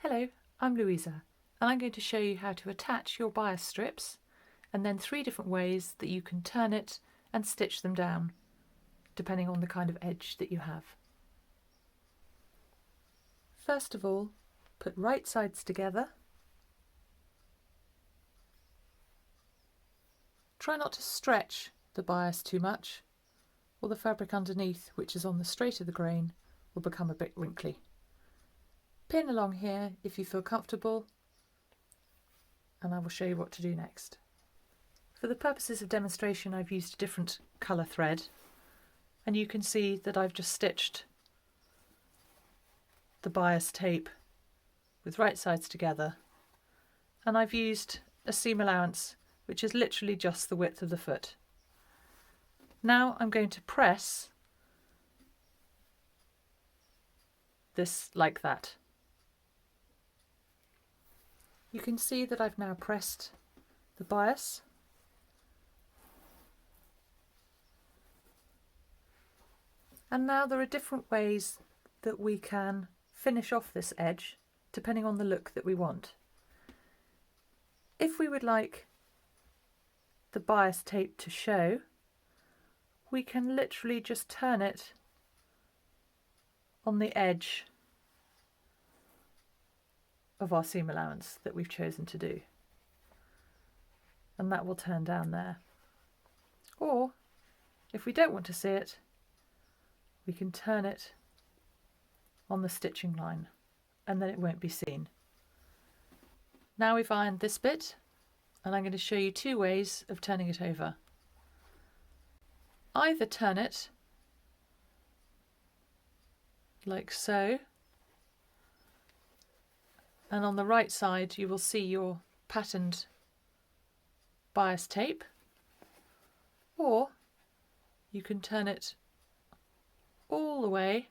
Hello, I'm Louisa and I'm going to show you how to attach your bias strips and then 3 different ways that you can turn it and stitch them down depending on the kind of edge that you have. First of all, put right sides together. Try not to stretch the bias too much or the fabric underneath, which is on the straight of the grain, will become a bit wrinkly. Pin along here if you feel comfortable, and I will show you what to do next. For the purposes of demonstration, I've used a different colour thread, and you can see that I've just stitched the bias tape with right sides together, and I've used a seam allowance which is literally just the width of the foot. Now I'm going to press this like that. You can see that I've now pressed the bias, and now there are different ways that we can finish off this edge depending on the look that we want. If we would like the bias tape to show, we can literally just turn it on the edge of our seam allowance that we've chosen to do, and that will turn down there. Or if we don't want to see it, we can turn it on the stitching line and then it won't be seen. Now we've ironed this bit, and I'm going to show you 2 ways of turning it over. Either turn it like so, and on the right side you will see your patterned bias tape, or you can turn it all the way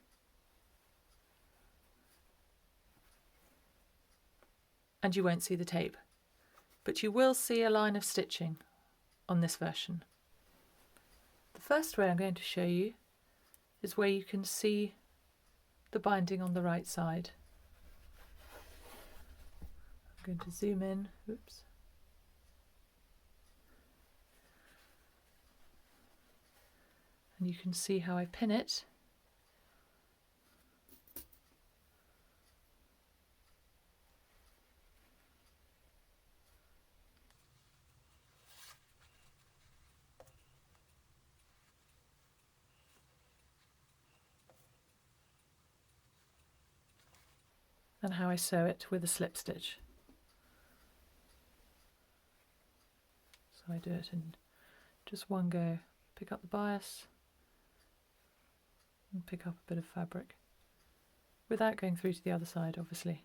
and you won't see the tape, but you will see a line of stitching on this version. The first way I'm going to show you is where you can see the binding on the right side. I'm going to zoom in. Oops. And you can see how I pin it. And how I sew it with a slip stitch. So I do it in just one go. Pick up the bias and pick up a bit of fabric without going through to the other side, obviously.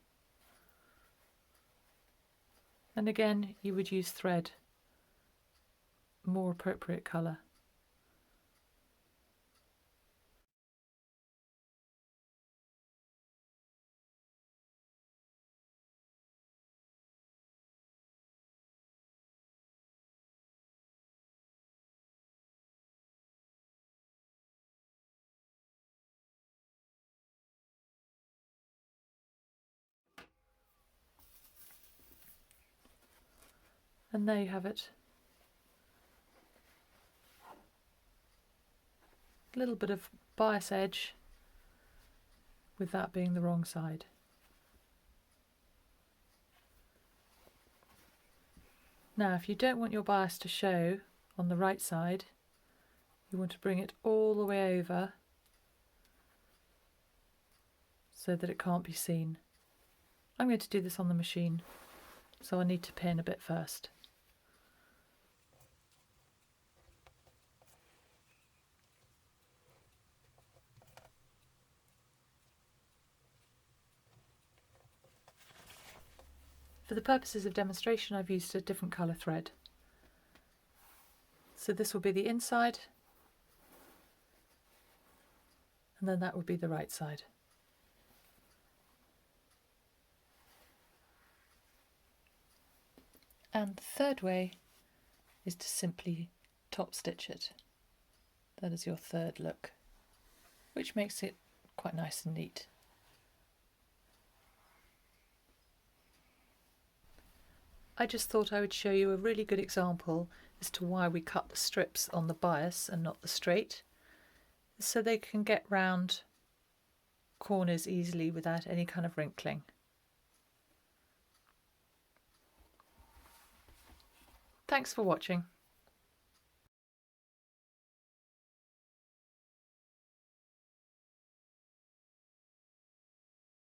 And again, you would use thread, more appropriate colour. And there you have it. A little bit of bias edge with that being the wrong side. Now if you don't want your bias to show on the right side, you want to bring it all the way over so that it can't be seen. I'm going to do this on the machine, so I need to pin a bit first. For the purposes of demonstration, I've used a different colour thread. So this will be the inside, and then that will be the right side. And the third way is to simply top stitch it. That is your third look, which makes it quite nice and neat. I just thought I would show you a really good example as to why we cut the strips on the bias and not the straight, so they can get round corners easily without any kind of wrinkling. Thanks for watching.